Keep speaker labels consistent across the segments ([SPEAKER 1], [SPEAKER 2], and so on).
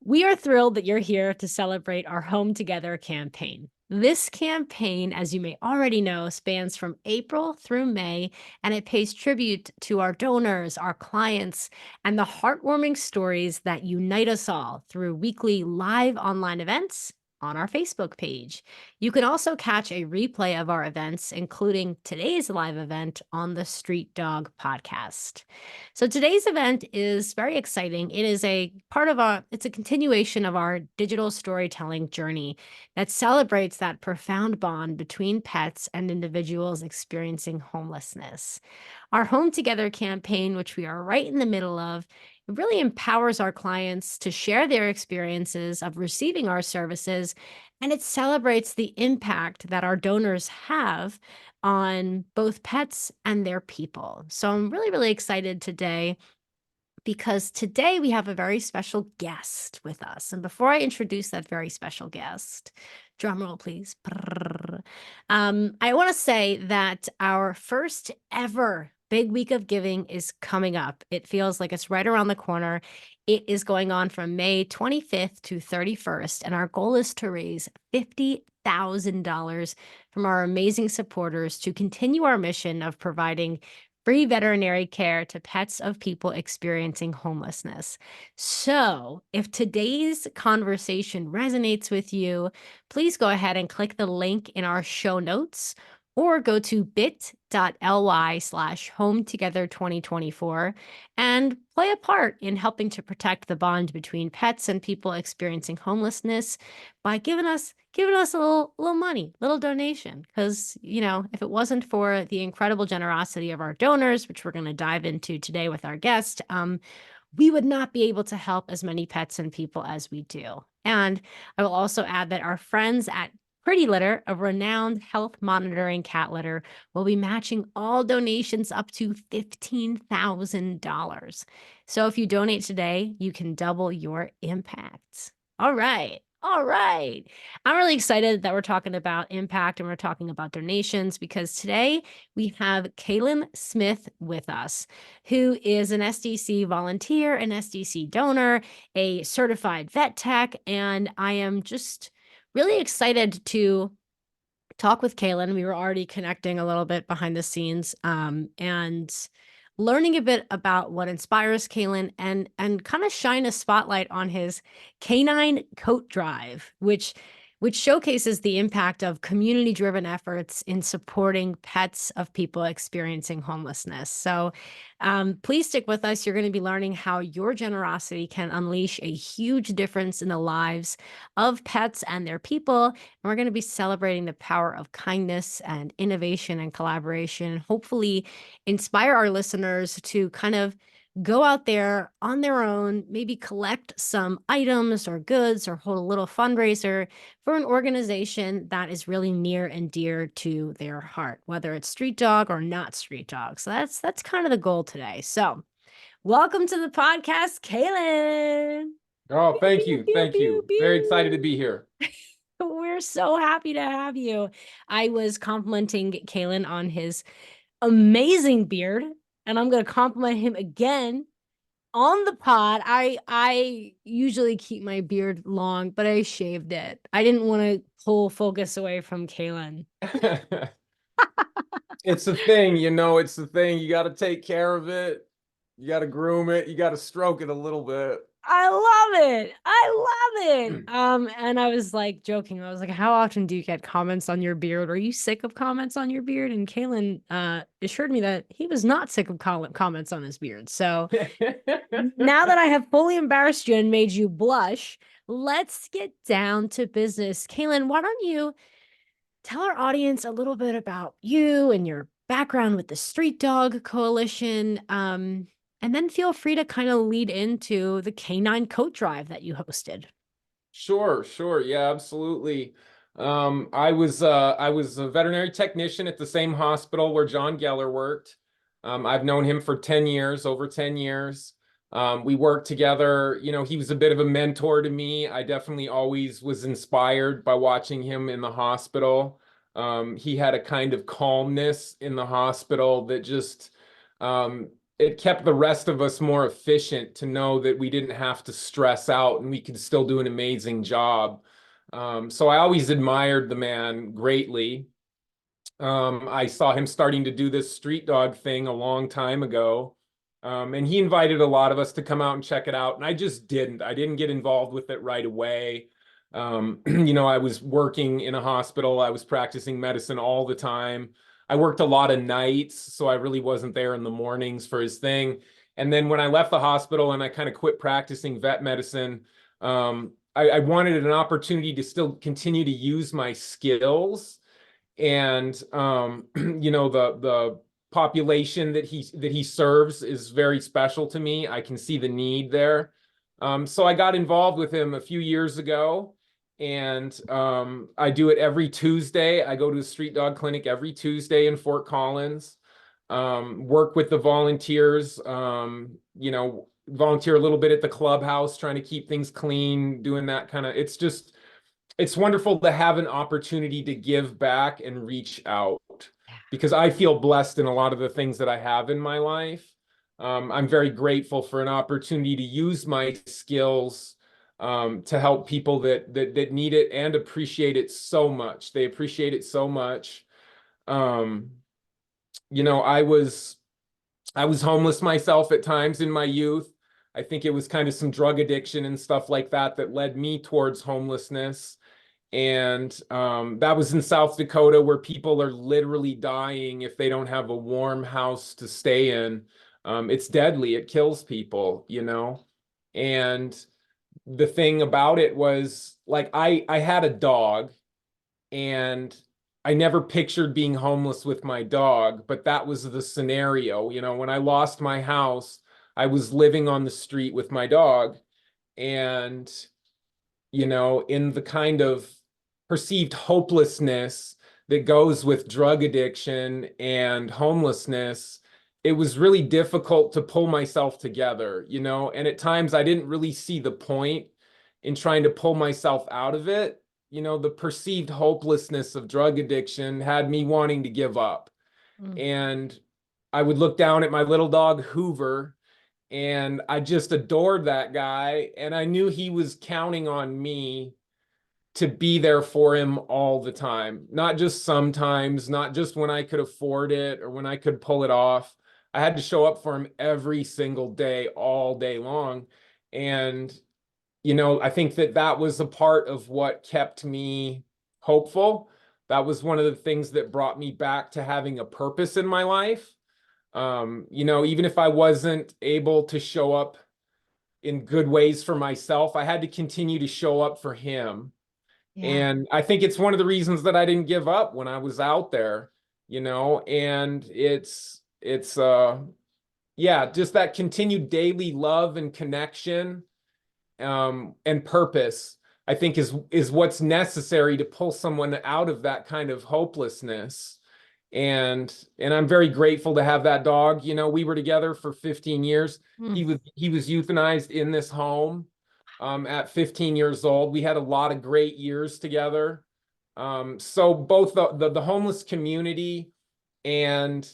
[SPEAKER 1] We are thrilled that you're here to celebrate our Home Together campaign. This campaign, as you may already know, spans from April through May, and it pays tribute to our donors, our clients, and the heartwarming stories that unite us all through weekly live online events on our Facebook page. You can also catch a replay of our events, including today's live event on the Street Dog podcast. So today's event is very exciting. It is it's a continuation of our digital storytelling journey that celebrates that profound bond between pets and individuals experiencing homelessness. Our Home Together campaign, which we are right in the middle of, it really empowers our clients to share their experiences of receiving our services, and it celebrates the impact that our donors have on both pets and their people. So I'm really, really excited today because today we have a very special guest with us. And before I introduce that very special guest, drum roll, please. I want to say that our first ever Big Week of Giving is coming up. It feels like it's right around the corner. It is going on from May 25th to 31st, and our goal is to raise $50,000 from our amazing supporters to continue our mission of providing free veterinary care to pets of people experiencing homelessness. So, if today's conversation resonates with you, please go ahead and click the link in our show notes or go to bit.ly/hometogether2024 and play a part in helping to protect the bond between pets and people experiencing homelessness by giving us a little money, little donation. Because, if it wasn't for the incredible generosity of our donors, which we're going to dive into today with our guest, we would not be able to help as many pets and people as we do. And I will also add that our friends at Pretty Litter, a renowned health monitoring cat litter, will be matching all donations up to $15,000. So if you donate today, you can double your impact. All right. All right. I'm really excited that we're talking about impact and we're talking about donations because today we have Calen Smith with us, who is an SDC volunteer, an SDC donor, a certified vet tech, and I am just really excited to talk with Calen. We were already connecting a little bit behind the scenes, and learning a bit about what inspires Calen and kind of shine a spotlight on his Canine Coat Drive, which showcases the impact of community-driven efforts in supporting pets of people experiencing homelessness. So please stick with us. You're going to be learning how your generosity can unleash a huge difference in the lives of pets and their people. And we're going to be celebrating the power of kindness and innovation and collaboration, hopefully inspire our listeners to kind of go out there on their own, maybe collect some items or goods or hold a little fundraiser for an organization that is really near and dear to their heart, whether it's Street Dog or not Street Dog. So that's kind of the goal today. So welcome to the podcast, Calen.
[SPEAKER 2] Oh, thank
[SPEAKER 1] Pew,
[SPEAKER 2] you.
[SPEAKER 1] pew,
[SPEAKER 2] Thank
[SPEAKER 1] pew,
[SPEAKER 2] you. Very excited to
[SPEAKER 1] pew.
[SPEAKER 2] be here.
[SPEAKER 1] We're so happy to have you. I was complimenting Calen on his amazing beard, and I'm going to compliment him again on the pod. I usually keep my beard long, but I shaved it. I didn't want to pull focus away from Calen.
[SPEAKER 2] It's a thing, it's the thing. You got to take care of it. You got to groom it. You got to stroke it a little bit.
[SPEAKER 1] I love it. I love it. And I was like joking. I was like, how often do you get comments on your beard? Are you sick of comments on your beard? And Calen assured me that he was not sick of comments on his beard. So now that I have fully embarrassed you and made you blush, let's get down to business. Calen, why don't you tell our audience a little bit about you and your background with the Street Dog Coalition? And then feel free to kind of lead into the Canine Coat Drive that you hosted.
[SPEAKER 2] Sure. Yeah, absolutely. I was a veterinary technician at the same hospital where John Geller worked. I've known him for 10 years, over 10 years. We worked together. He was a bit of a mentor to me. I definitely always was inspired by watching him in the hospital. He had a kind of calmness in the hospital that just it kept the rest of us more efficient to know that we didn't have to stress out and we could still do an amazing job. So I always admired the man greatly. I saw him starting to do this street dog thing a long time ago. And he invited a lot of us to come out and check it out. And I just didn't. I didn't get involved with it right away. I was working in a hospital. I was practicing medicine all the time. I worked a lot of nights, so I really wasn't there in the mornings for his thing. And then when I left the hospital and I kind of quit practicing vet medicine, I wanted an opportunity to still continue to use my skills and the population that he serves is very special to me. I can see the need there. So I got involved with him a few years ago, and I do it every Tuesday. I go to a street dog clinic every Tuesday in Fort Collins. Work with the volunteers. Volunteer a little bit at the clubhouse, trying to keep things clean, doing that kind of. It's wonderful to have an opportunity to give back and reach out because I feel blessed in a lot of the things that I have in my life. I'm very grateful for an opportunity to use my skills to help people that need it and appreciate it so much. They appreciate it so much. Um, I was homeless myself at times in my youth. I think it was kind of some drug addiction and stuff like that that led me towards homelessness. And that was in South Dakota, where people are literally dying if they don't have a warm house to stay in. It's deadly. It kills people. And the thing about it was, like, I had a dog, and I never pictured being homeless with my dog, but that was the scenario. When I lost my house, I was living on the street with my dog. And in the kind of perceived hopelessness that goes with drug addiction and homelessness, it was really difficult to pull myself together. And at times I didn't really see the point in trying to pull myself out of it. The perceived hopelessness of drug addiction had me wanting to give up.
[SPEAKER 1] Mm.
[SPEAKER 2] And I would look down at my little dog, Hoover, and I just adored that guy. And I knew he was counting on me to be there for him all the time, not just sometimes, not just when I could afford it or when I could pull it off. I had to show up for him every single day, all day long. And, I think that was a part of what kept me hopeful. That was one of the things that brought me back to having a purpose in my life. Even if I wasn't able to show up in good ways for myself, I had to continue to show up for him.
[SPEAKER 1] Yeah.
[SPEAKER 2] And I think it's one of the reasons that I didn't give up when I was out there. And yeah, just that continued daily love and connection, and purpose, I think is what's necessary to pull someone out of that kind of hopelessness. And I'm very grateful to have that dog. We were together for 15 years.
[SPEAKER 1] Mm.
[SPEAKER 2] He was euthanized in this home at 15 years old. We had a lot of great years together. So both the homeless community and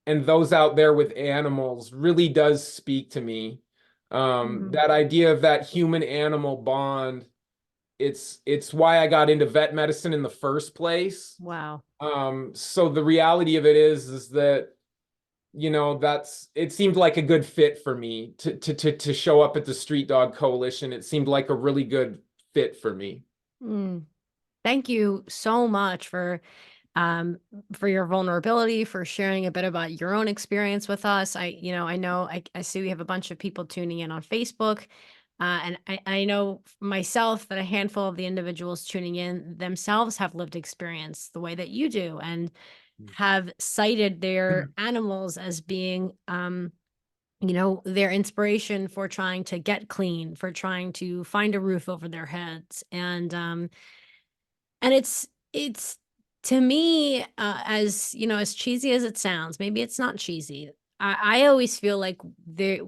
[SPEAKER 2] those out there with animals really does speak to me.
[SPEAKER 1] Mhm.
[SPEAKER 2] That idea of that human animal bond, it's why I got into vet medicine in the first place.
[SPEAKER 1] Wow.
[SPEAKER 2] So the reality of it is that it seemed like a good fit for me to show up at the Street Dog Coalition. It seemed like a really good fit for me.
[SPEAKER 1] Mm. Thank you so much um for your vulnerability, for sharing a bit about your own experience with us. I know I see we have a bunch of people tuning in on Facebook. And I know myself that a handful of the individuals tuning in themselves have lived experience the way that you do, and have cited their animals as being their inspiration for trying to get clean, for trying to find a roof over their heads. And it's to me, as cheesy as it sounds, maybe it's not cheesy. I always feel like there,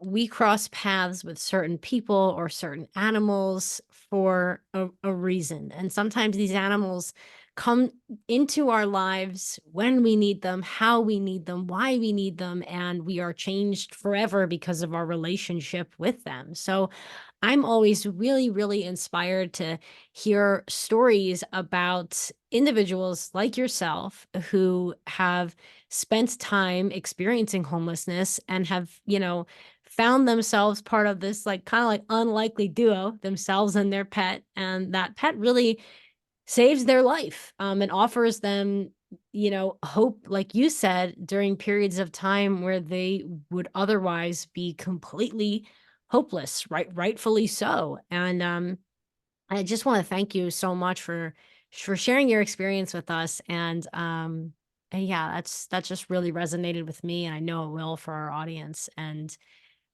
[SPEAKER 1] we cross paths with certain people or certain animals for a reason. And sometimes these animals come into our lives when we need them, how we need them, why we need them, and we are changed forever because of our relationship with them. So I'm always really, really inspired to hear stories about individuals like yourself who have spent time experiencing homelessness and have, found themselves part of this like kind of like unlikely duo, themselves and their pet. And that pet really saves their life, and offers them, hope, like you said, during periods of time where they would otherwise be completely hopeless, right? Rightfully so. And I just want to thank you so much for sharing your experience with us. And yeah, that's just really resonated with me, and I know it will for our audience. And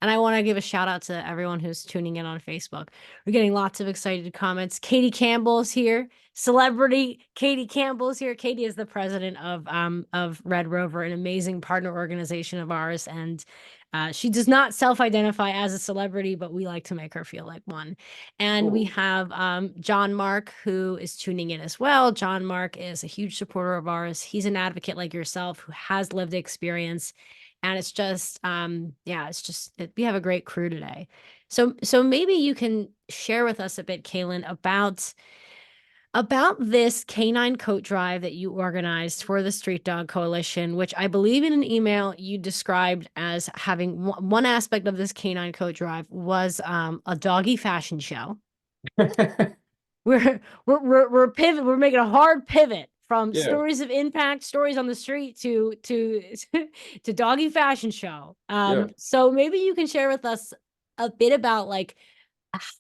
[SPEAKER 1] I want to give a shout out to everyone who's tuning in on Facebook. We're getting lots of excited comments. Katie Campbell's here. Celebrity Katie Campbell's here. Katie is the president of Red Rover, an amazing partner organization of ours. And she does not self-identify as a celebrity, but we like to make her feel like one. And we
[SPEAKER 2] Cool.
[SPEAKER 1] have John Mark, who is tuning in as well. John Mark is a huge supporter of ours. He's an advocate like yourself who has lived experience, and it's just yeah, we have a great crew today. So maybe you can share with us a bit, Calen, about this canine coat drive that you organized for the Street Dog Coalition, which I believe in an email you described as having one aspect of this canine coat drive was a doggy fashion show. We're making a hard pivot from
[SPEAKER 2] Yeah,
[SPEAKER 1] stories of impact, stories on the street to to doggy fashion show.
[SPEAKER 2] yeah.
[SPEAKER 1] So maybe you can share with us a bit about like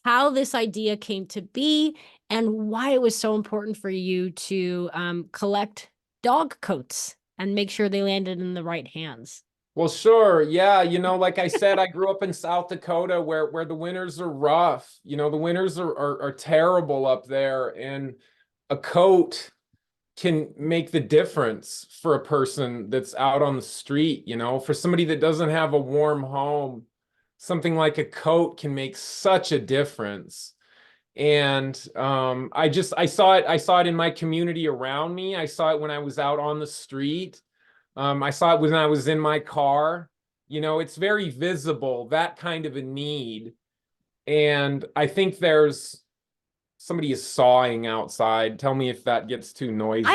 [SPEAKER 1] how this idea came to be and why it was so important for you to collect dog coats and make sure they landed in the right hands.
[SPEAKER 2] Well, sure. Yeah, like I said, I grew up in South Dakota where the winters are rough. The winters are terrible up there, and a coat can make the difference for a person that's out on the street, for somebody that doesn't have a warm home. Something like a coat can make such a difference. And I saw it in my community around me. I saw it when I was out on the street. I saw it when I was in my car. It's very visible, that kind of a need. And I think there's somebody is sawing outside. Tell me if that gets too noisy.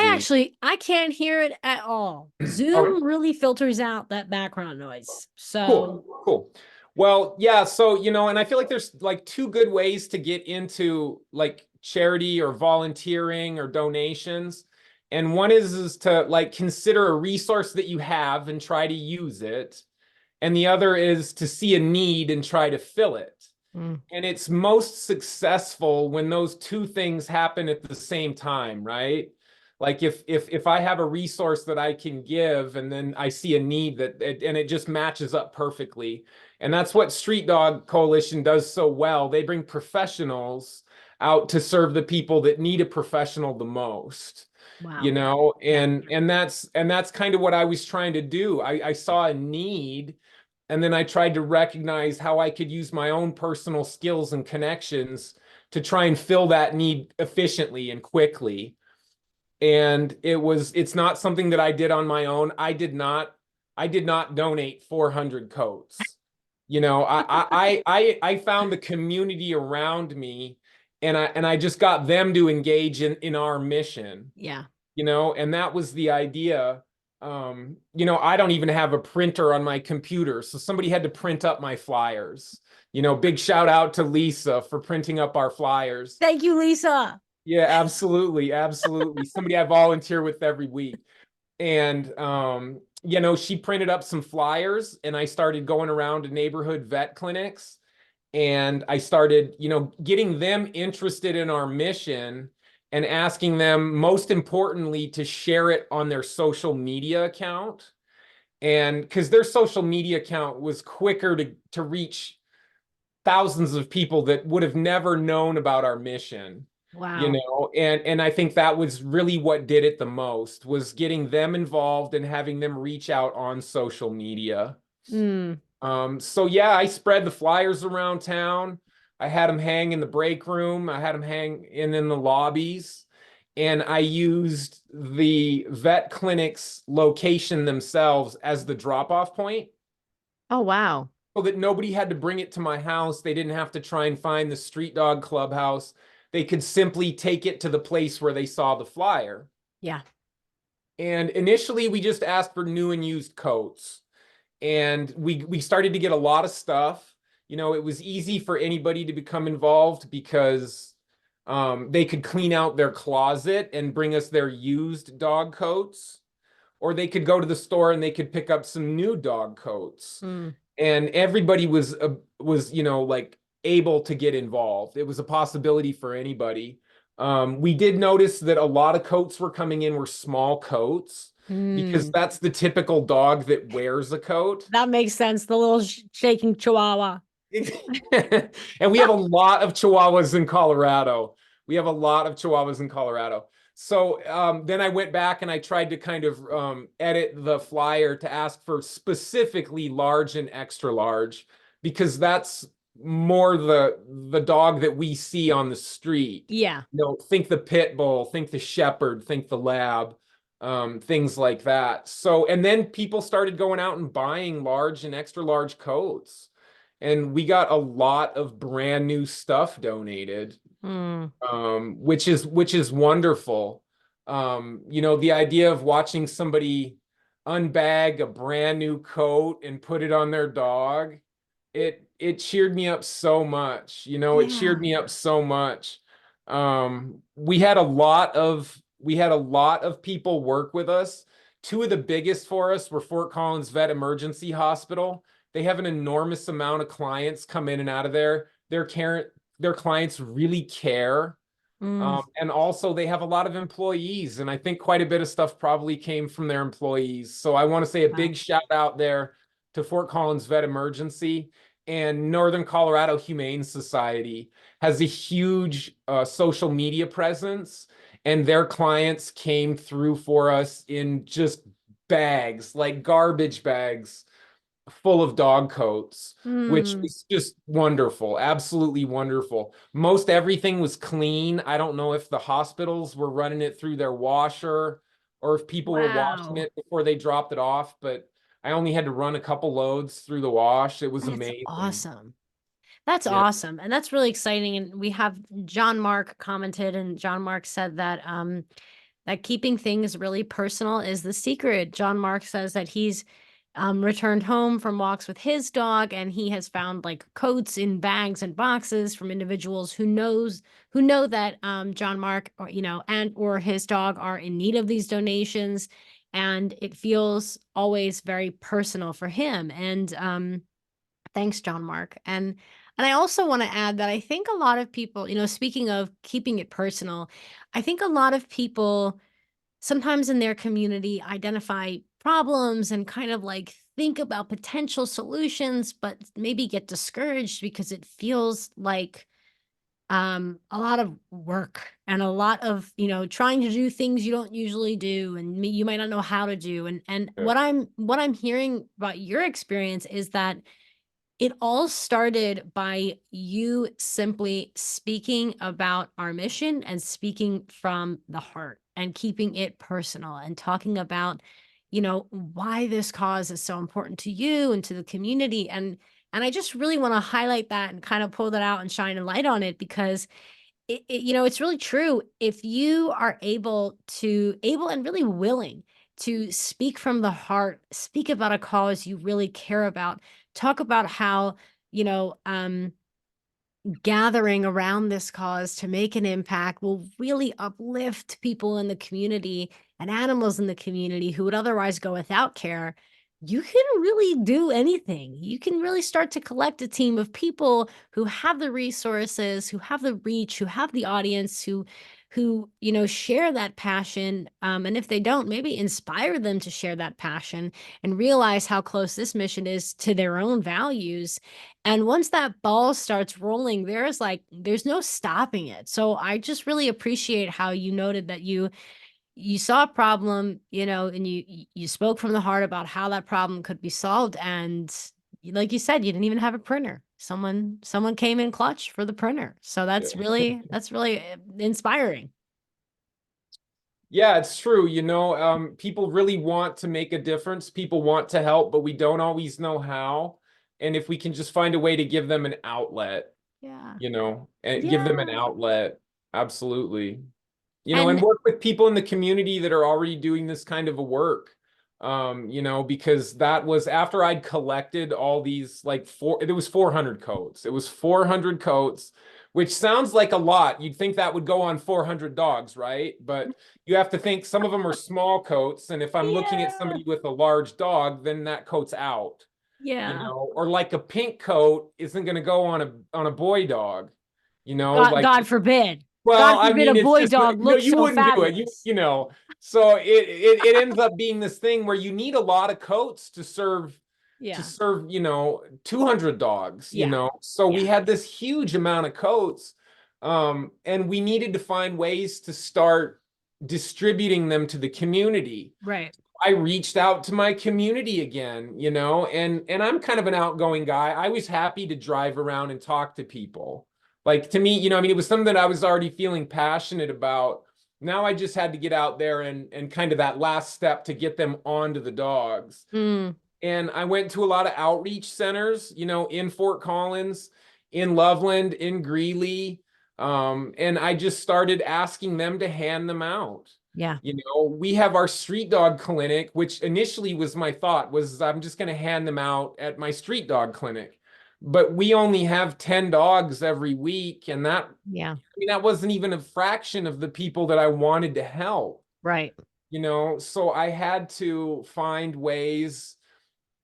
[SPEAKER 1] I can't hear it at all.
[SPEAKER 2] Okay,
[SPEAKER 1] Zoom really filters out that background noise. So
[SPEAKER 2] cool, cool. Well, yeah, so, and I feel like there's like two good ways to get into like charity or volunteering or donations. And one is to like consider a resource that you have and try to use it. And the other is to see a need and try to fill it.
[SPEAKER 1] mm,
[SPEAKER 2] And it's most successful when those two things happen at the same time, right? Like if I have a resource that I can give and then I see a need and it just matches up perfectly. And that's what Street Dog Coalition does so well. They bring professionals out to serve the people that need a professional the most.
[SPEAKER 1] wow. Yeah.
[SPEAKER 2] And that's kind of what I was trying to do. I saw a need, and then I tried to recognize how I could use my own personal skills and connections to try and fill that need efficiently and quickly. And it's not something that I did on my own. I did not donate 400 coats. I found the community around me, and I just got them to engage in our mission,
[SPEAKER 1] Yeah.
[SPEAKER 2] and that was the idea. I don't even have a printer on my computer, so somebody had to print up my flyers. Big shout out to Lisa for printing up our flyers.
[SPEAKER 1] Thank you, Lisa.
[SPEAKER 2] Yeah, absolutely, absolutely. Somebody I volunteer with every week. And she printed up some flyers, and I started going around to neighborhood vet clinics, and I started, getting them interested in our mission and asking them, most importantly, to share it on their social media account. And because their social media account was quicker to reach thousands of people that would have never known about our mission.
[SPEAKER 1] Wow.
[SPEAKER 2] And I think that was really what did it the most, was getting them involved and having them reach out on social media.
[SPEAKER 1] Mm.
[SPEAKER 2] So yeah, I spread the flyers around town. I had them hang in the break room. I had them hang in the lobbies. And I used the vet clinic's location themselves as the drop-off point
[SPEAKER 1] Oh, wow.
[SPEAKER 2] so that nobody had to bring it to my house. They didn't have to try and find the street dog clubhouse. They could simply take it to the place where they saw the flyer.
[SPEAKER 1] Yeah.
[SPEAKER 2] And initially, we just asked for new and used coats. And we started to get a lot of stuff. It was easy for anybody to become involved because they could clean out their closet and bring us their used dog coats, or they could go to the store and they could pick up some new dog coats.
[SPEAKER 1] Mm.
[SPEAKER 2] And everybody was like able to get involved. It was a possibility for anybody. We did notice that a lot of coats were coming in were small coats because
[SPEAKER 1] Mm.
[SPEAKER 2] that's the typical dog that wears a coat.
[SPEAKER 1] That makes sense. The little shaking chihuahua.
[SPEAKER 2] And we have a lot of Chihuahuas in Colorado. We have a lot of Chihuahuas in Colorado. So then I went back and I tried to kind of edit the flyer to ask for specifically large and extra large, because that's more the dog that we see on the street.
[SPEAKER 1] Yeah.
[SPEAKER 2] Think the pit bull, think the shepherd, think the lab, things like that. So, and then people started going out and buying large and extra large coats. And we got a lot of brand new stuff donated,
[SPEAKER 1] Mm.
[SPEAKER 2] which is wonderful. The idea of watching somebody unbag a brand new coat and put it on their dog, it cheered me up so much. It cheered
[SPEAKER 1] Yeah.
[SPEAKER 2] me up so much. We had a lot of people work with us. Two of the biggest for us were Fort Collins Vet Emergency Hospital. They have an enormous amount of clients come in and out of there. Their clients really care.
[SPEAKER 1] Mm.
[SPEAKER 2] And also they have a lot of employees, and I think quite a bit of stuff probably came from their employees. So I want to say a
[SPEAKER 1] Wow.
[SPEAKER 2] big shout out there to Fort Collins Vet Emergency. And Northern Colorado Humane Society has a huge social media presence, and their clients came through for us in just bags, like garbage bags full of dog coats, which
[SPEAKER 1] Mm.
[SPEAKER 2] was just wonderful, absolutely wonderful. Most everything was clean. I don't know if the hospitals were running it through their washer or if people were washing
[SPEAKER 1] Wow.
[SPEAKER 2] it before they dropped it off, but I only had to run a couple loads through the wash. It was
[SPEAKER 1] That's
[SPEAKER 2] amazing.
[SPEAKER 1] awesome. That's
[SPEAKER 2] Yeah.
[SPEAKER 1] awesome. And that's really exciting. And we have John Mark commented, and John Mark said that that keeping things really personal is the secret. John Mark says that he's returned home from walks with his dog, and he has found like coats in bags and boxes from individuals who know that John Mark, or and or his dog are in need of these donations, and it feels always very personal for him. And thanks, John Mark. And I also want to add that I think a lot of people, speaking of keeping it personal, I think a lot of people sometimes in their community identify problems and kind of like think about potential solutions, but maybe get discouraged because it feels like a lot of work and a lot of trying to do things you don't usually do, and you might not know how to do. And
[SPEAKER 2] Yeah.
[SPEAKER 1] what I'm hearing about your experience is that it all started by you simply speaking about our mission and speaking from the heart and keeping it personal and talking about, why this cause is so important to you and to the community. And I just really want to highlight that and kind of pull that out and shine a light on it, because it's really true. If you are able and really willing to speak from the heart, speak about a cause you really care about, talk about how, you know, um, gathering around this cause to make an impact will really uplift people in the community and animals in the community who would otherwise go without care. You can really do anything. You can really start to collect a team of people who have the resources, who have the reach, who have the audience, who, share that passion. And if they don't, maybe inspire them to share that passion and realize how close this mission is to their own values. And once that ball starts rolling, there's no stopping it. So I just really appreciate how you noted that you saw a problem, and you spoke from the heart about how that problem could be solved. And like you said, you didn't even have a printer. Someone came in clutch for the printer. So that's really inspiring.
[SPEAKER 2] Yeah, it's true. People really want to make a difference. People want to help, but we don't always know how. And if we can just find a way to give them an outlet,
[SPEAKER 1] Yeah.
[SPEAKER 2] and give them an
[SPEAKER 1] Yeah.
[SPEAKER 2] outlet, absolutely. And
[SPEAKER 1] And
[SPEAKER 2] work with people in the community that are already doing this kind of a work. Because that was after I'd collected all these it was 400 coats. It was 400 coats, which sounds like a lot. You'd think that would go on 400 dogs, right? But you have to think some of them are small coats. And if I'm looking at
[SPEAKER 1] yeah.
[SPEAKER 2] somebody with a large dog, then that coat's out,
[SPEAKER 1] Yeah.
[SPEAKER 2] or like a pink coat isn't going to go on a boy dog,
[SPEAKER 1] God,
[SPEAKER 2] like
[SPEAKER 1] God forbid.
[SPEAKER 2] well,
[SPEAKER 1] God
[SPEAKER 2] I
[SPEAKER 1] forbid a
[SPEAKER 2] mean, it's
[SPEAKER 1] boy
[SPEAKER 2] just
[SPEAKER 1] dog looks
[SPEAKER 2] you
[SPEAKER 1] so
[SPEAKER 2] wouldn't do it.
[SPEAKER 1] fabulous.
[SPEAKER 2] So it ends up being this thing where you need a lot of coats to
[SPEAKER 1] Yeah.
[SPEAKER 2] serve 200 dogs.
[SPEAKER 1] Yeah.
[SPEAKER 2] So we
[SPEAKER 1] Yeah.
[SPEAKER 2] had this huge amount of coats, and we needed to find ways to start distributing them to the community.
[SPEAKER 1] Right.
[SPEAKER 2] I reached out to my community again, and I'm kind of an outgoing guy. I was happy to drive around and talk to people. Like to me, I mean, it was something that I was already feeling passionate about. Now I just had to get out there and kind of that last step to get them onto the dogs.
[SPEAKER 1] Mm,
[SPEAKER 2] And I went to a lot of outreach centers, in Fort Collins, in Loveland, in Greeley. And I just started asking them to hand them out.
[SPEAKER 1] yeah.
[SPEAKER 2] We have our street dog clinic, which initially was my thought was I'm just going to hand them out at my street dog clinic. But we only have 10 dogs every week. And
[SPEAKER 1] Yeah.
[SPEAKER 2] I mean, that wasn't even a fraction of the people that I wanted to help,
[SPEAKER 1] Right.
[SPEAKER 2] So I had to find ways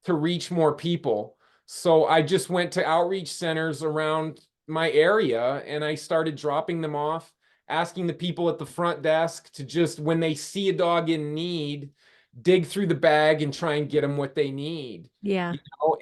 [SPEAKER 2] to reach more people. So I just went to outreach centers around my area and I started dropping them off, asking the people at the front desk to just, when they see a dog in need, dig through the bag and try and get them what they need.
[SPEAKER 1] Yeah.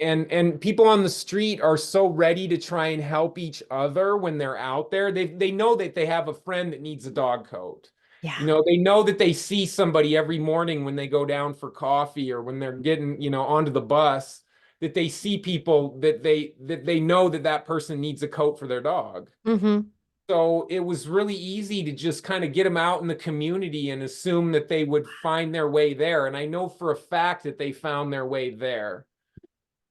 [SPEAKER 2] And people on the street are so ready to try and help each other when they're out there. They know that they have a friend that needs a dog coat.
[SPEAKER 1] Yeah.
[SPEAKER 2] They know that they see somebody every morning when they go down for coffee or when they're getting, onto the bus, that they see people that they know that person needs a coat for their dog.
[SPEAKER 1] Mm-hmm.
[SPEAKER 2] So it was really easy to just kind of get them out in the community and assume that they would find their way there. And I know for a fact that they found their way there.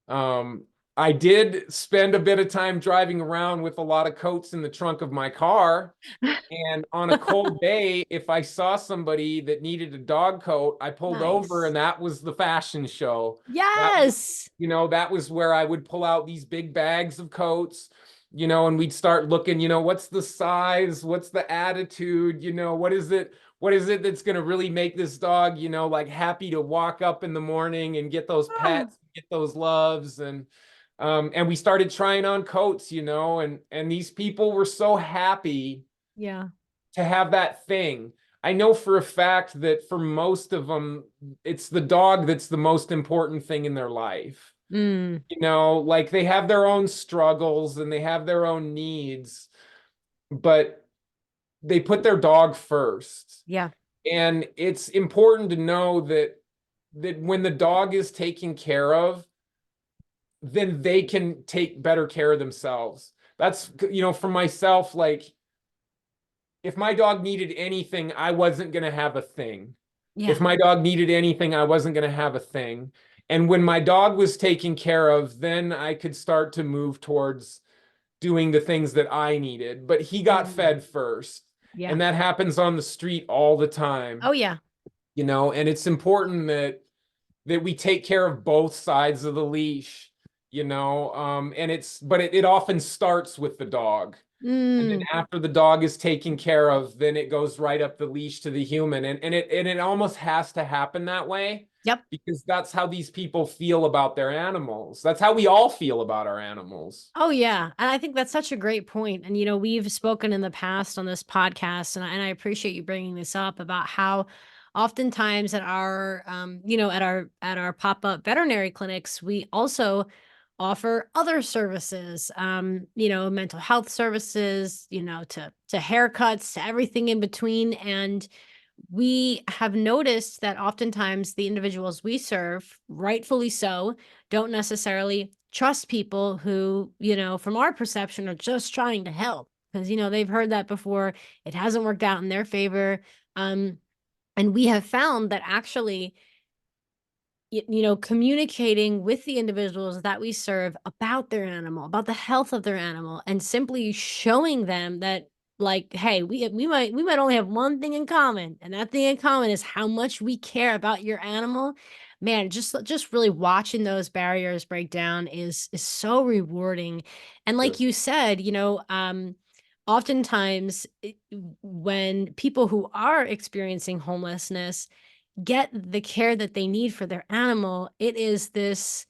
[SPEAKER 2] Um, I did spend a bit of time driving around with a lot of coats in the trunk of my car. And on a cold day, if I saw somebody that needed a dog coat, I pulled over
[SPEAKER 1] Nice.
[SPEAKER 2] and that was the fashion show. That,
[SPEAKER 1] Yes.
[SPEAKER 2] that was where I would pull out these big bags of coats, and we'd start looking, what's the size, what's the attitude, what is it that's going to really make this dog, like happy to walk up in the morning and get those
[SPEAKER 1] Ah,
[SPEAKER 2] pets, get those loves. And we started trying on coats, and these people were so happy
[SPEAKER 1] yeah.
[SPEAKER 2] to have that thing. I know for a fact that for most of them, it's the dog that's the most important thing in their life.
[SPEAKER 1] Mm,
[SPEAKER 2] Like they have their own struggles and they have their own needs, but they put their dog first.
[SPEAKER 1] yeah.
[SPEAKER 2] And it's important to know that when the dog is taken care of, then they can take better care of themselves. That's, for myself, like if my dog needed anything, I wasn't going to have a thing.
[SPEAKER 1] Yeah.
[SPEAKER 2] If my dog needed anything, I wasn't going to have a thing. And when my dog was taken care of, then I could start to move towards doing the things that I needed. But he got
[SPEAKER 1] Mm,
[SPEAKER 2] fed first.
[SPEAKER 1] yeah.
[SPEAKER 2] And that happens on the street all the time,
[SPEAKER 1] Oh, yeah.
[SPEAKER 2] and it's important that we take care of both sides of the leash, and it often starts with the dog. And then
[SPEAKER 1] Mm,
[SPEAKER 2] after the dog is taken care of, then it goes right up the leash to the human. And it almost has to happen that way
[SPEAKER 1] Yep.
[SPEAKER 2] because that's how these people feel about their animals. That's how we all feel about our animals.
[SPEAKER 1] Oh yeah, and I think that's such a great point. And we've spoken in the past on this podcast, and I appreciate you bringing this up about how oftentimes at our at our pop-up veterinary clinics, we also offer other services, mental health services, to haircuts, to everything in between. And we have noticed that oftentimes the individuals we serve, rightfully so, don't necessarily trust people who, from our perception, are just trying to help because, they've heard that before. It hasn't worked out in their favor. Um, and we have found that actually, communicating with the individuals that we serve about their animal, about the health of their animal, and simply showing them that, like, hey, we might only have one thing in common, and that thing in common is how much we care about your animal. Man, just really watching those barriers break down is so rewarding. And
[SPEAKER 2] Yeah.
[SPEAKER 1] like you said, oftentimes when people who are experiencing homelessness get the care that they need for their animal, it is this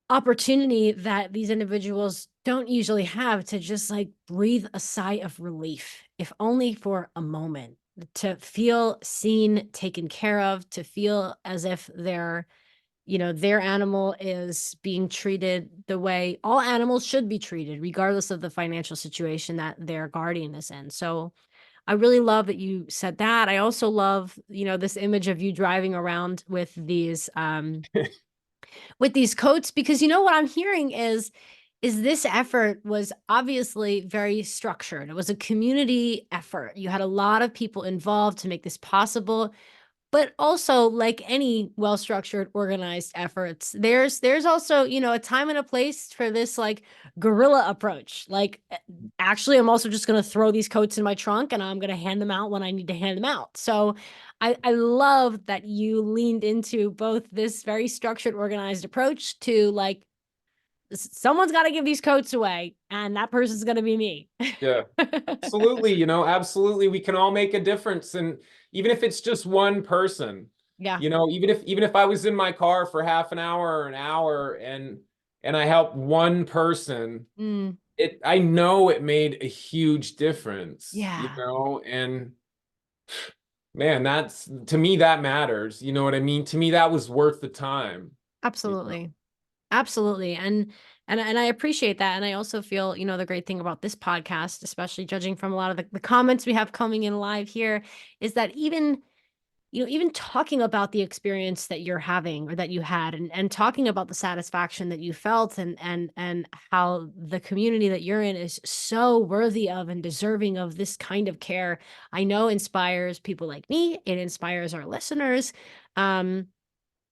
[SPEAKER 1] opportunity that these individuals don't usually have to just like breathe a sigh of relief, if only for a moment, to feel seen, taken care of, to feel as if their animal is being treated the way all animals should be treated, regardless of the financial situation that their guardian is in. So I really love that you said that. I also love, this image of you driving around with these coats, because what I'm hearing is this effort was obviously very structured. It was a community effort. You had a lot of people involved to make this possible. But also, like any well-structured, organized efforts, there's also, a time and a place for this, like, guerrilla approach. Like, actually, I'm also just gonna throw these coats in my trunk, and I'm gonna hand them out when I need to hand them out. So, I love that you leaned into both this very structured, organized approach to, like, someone's gotta give these coats away, and that person's gonna be me.
[SPEAKER 2] Yeah. Absolutely, absolutely. We can all make a difference. And even if it's just one person,
[SPEAKER 1] Yeah.
[SPEAKER 2] even if I was in my car for half an hour or an hour and I helped one person,
[SPEAKER 1] Mm,
[SPEAKER 2] I know it made a huge difference,
[SPEAKER 1] yeah.
[SPEAKER 2] and man, that's to me that matters. You know what I mean? To me, that was worth the time. You know?
[SPEAKER 1] Absolutely. Absolutely. And I appreciate that. And I also feel, the great thing about this podcast, especially judging from a lot of the comments we have coming in live here, is that even talking about the experience that you're having or that you had, and talking about the satisfaction that you felt, and how the community that you're in is so worthy of and deserving of this kind of care, I know inspires people like me. It inspires our listeners. Um,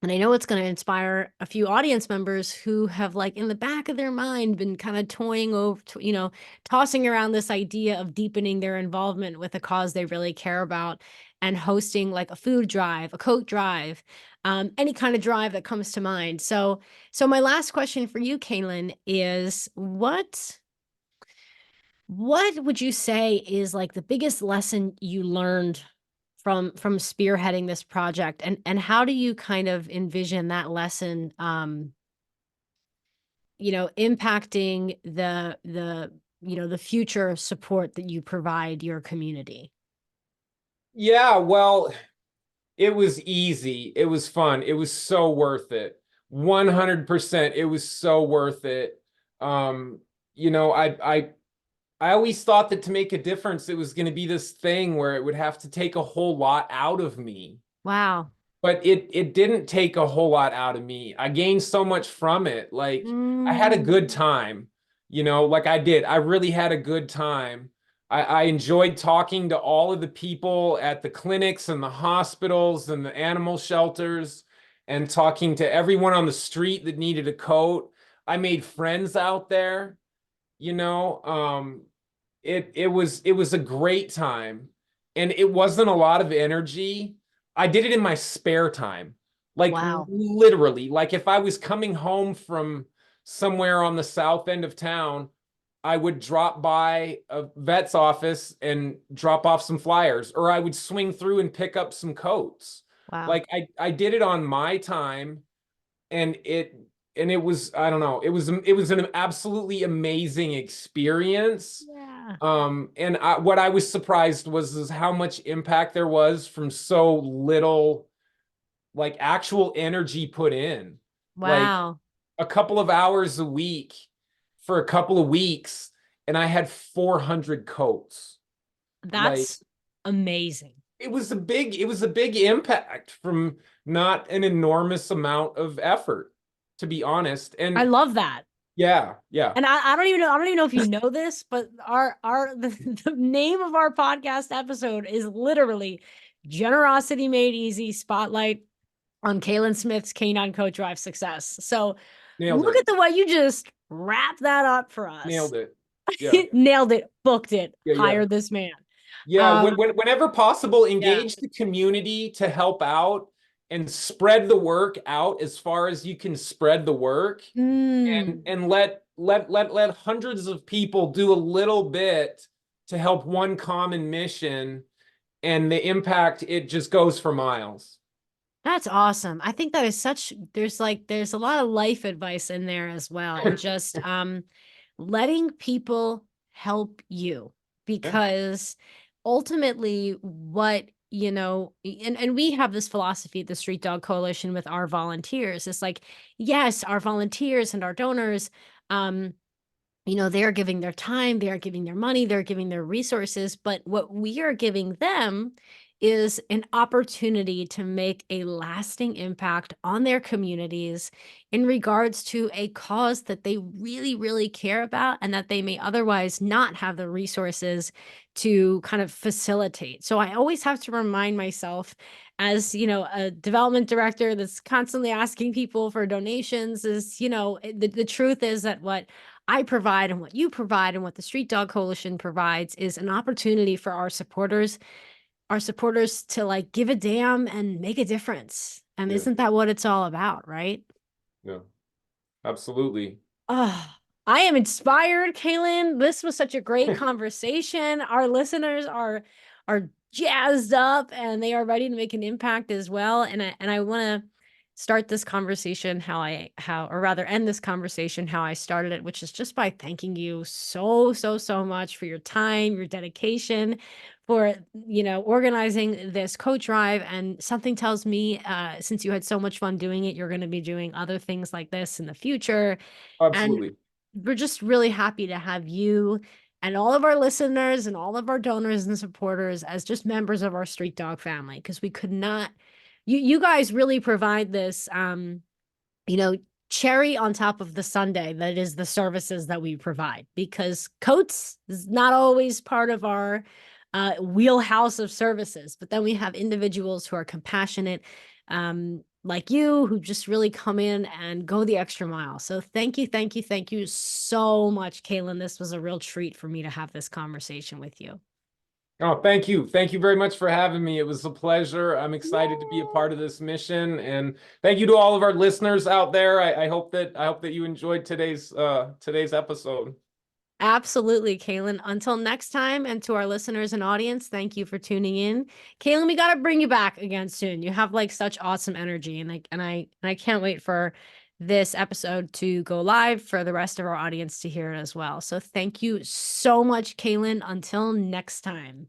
[SPEAKER 1] and I know it's gonna inspire a few audience members who have, like, in the back of their mind, been kinda toying over to tossing around this idea of deepening their involvement with a cause they really care about, and hosting, like, a food drive, a coat drive, any kind of drive that comes to mind. So my last question for you, Calen, is what would you say is, like, the biggest lesson you learned from spearheading this project, and how do you kind of envision that lesson, impacting the future support that you provide your community?
[SPEAKER 2] Yeah, well, it was easy. It was fun. It was so worth it. 100%. It was so worth it. Um, you know, I always thought that to make a difference, it was going to be this thing where it would have to take a whole lot out of me.
[SPEAKER 1] Wow.
[SPEAKER 2] But it didn't take a whole lot out of me. I gained so much from it. Like I had a
[SPEAKER 1] Mm,
[SPEAKER 2] good time, like I did. I really had a good time. I enjoyed talking to all of the people at the clinics and the hospitals and the animal shelters and talking to everyone on the street that needed a coat. I made friends out there, you know. It was a great time, and it wasn't a lot of energy. I did it in my spare time, like
[SPEAKER 1] wow.
[SPEAKER 2] literally. Like if I was coming home from somewhere on the south end of town, I would drop by a vet's office and drop off some flyers, or I would swing through and pick up some coats.
[SPEAKER 1] Wow.
[SPEAKER 2] Like I did it on my time, and it was, I don't know, it was an absolutely amazing experience.
[SPEAKER 1] Yeah.
[SPEAKER 2] And what I was surprised was is how much impact there was from so little like actual energy put in. Like
[SPEAKER 1] Wow.
[SPEAKER 2] a couple of hours a week for a couple of weeks, and I had 400 coats. Like
[SPEAKER 1] That's amazing.
[SPEAKER 2] it was a big impact from not an enormous amount of effort, to be honest.
[SPEAKER 1] I
[SPEAKER 2] And
[SPEAKER 1] love that.
[SPEAKER 2] yeah, yeah,
[SPEAKER 1] And I don't even know, I don't even know if you know this, but the name of our podcast episode is literally Generosity Made Easy Spotlight on Calen Smith's Canine Coat Drive Success. So
[SPEAKER 2] nailed
[SPEAKER 1] look
[SPEAKER 2] it.
[SPEAKER 1] at the way you just wrap that up for us.
[SPEAKER 2] Nailed it. Yeah.
[SPEAKER 1] Nailed it, booked it,
[SPEAKER 2] Yeah, yeah.
[SPEAKER 1] hired this man.
[SPEAKER 2] Yeah,
[SPEAKER 1] Um,
[SPEAKER 2] whenever possible,
[SPEAKER 1] yeah.
[SPEAKER 2] engage the community to help out and spread the work out as far as you can spread the work, and
[SPEAKER 1] Mm.
[SPEAKER 2] let hundreds of people do a little bit to help one common mission, and the impact, it just goes for miles.
[SPEAKER 1] That's awesome. I think that is such there's a lot of life advice in there as well, and just letting people help you,
[SPEAKER 2] Yeah,
[SPEAKER 1] because ultimately what and we have this philosophy at the Street Dog Coalition with our volunteers. It's like, yes, our volunteers and our donors, um they are giving their time, they are giving their money, they're giving their resources. But what we are giving them is an opportunity to make a lasting impact on their communities in regards to a cause that they really, really care about and that they may otherwise not have the resources to kind of facilitate. So I always have to remind myself, as a development director that's constantly asking people for donations, is the truth is that what I provide and what you provide and what the Street Dog Coalition provides is an opportunity for our supporters to like give a damn and make a difference. And
[SPEAKER 2] yeah,
[SPEAKER 1] isn't that what it's all about, right?
[SPEAKER 2] yeah, absolutely.
[SPEAKER 1] Oh, I am inspired, Kaylin. This was such a great conversation. Our listeners are jazzed up and they are ready to make an impact as well. And I want to start this conversation or rather end this conversation how I started it, which is just by thanking you so much for your time, your dedication, for organizing this coat drive. And something tells me, since you had so much fun doing it, you're going to be doing other things like this in the future. And
[SPEAKER 2] Absolutely.
[SPEAKER 1] we're just really happy to have you and all of our listeners and all of our donors and supporters as just members of our Street Dog family, because we could not, you guys really provide this, you know, cherry on top of the sundae that is the services that we provide, because coats is not always part of our wheelhouse of services. But then we have individuals who are compassionate, like you, who just really come in and go the extra mile. So thank you so much, Kaylin. This was a real treat for me to have this conversation with you.
[SPEAKER 2] Oh, thank you. Thank you very much for having me. It was a pleasure. I'm excited to be a
[SPEAKER 1] Yay!
[SPEAKER 2] part of this mission. And thank you to all of our listeners out there. I hope that you enjoyed today's episode.
[SPEAKER 1] Absolutely, Kaylin. Until next time, and to our listeners and audience, thank you for tuning in. Kaylin, we got to bring you back again soon. You have like such awesome energy, and I can't wait for this episode to go live for the rest of our audience to hear it as well. So thank you so much, Kaylin. Until next time.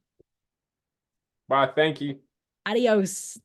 [SPEAKER 2] Bye. Thank you.
[SPEAKER 1] Adios.